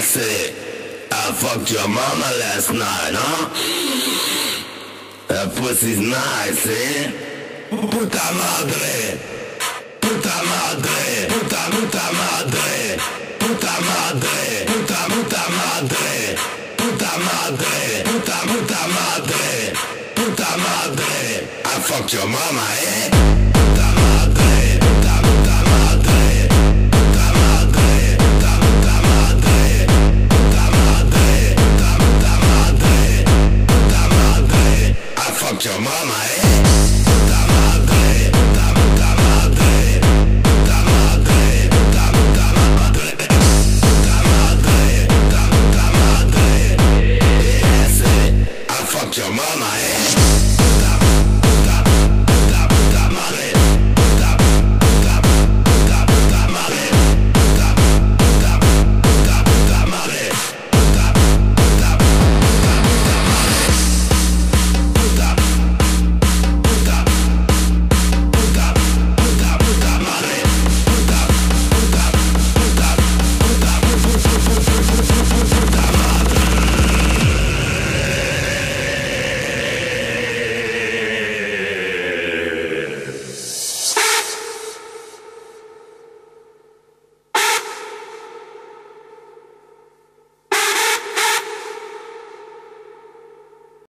Say, I fucked your mama last night, huh? That pussy's nice, eh? Puta madre, puta madre, puta madre, puta madre, puta madre, puta madre, puta madre, puta madre. I fucked your mama, eh?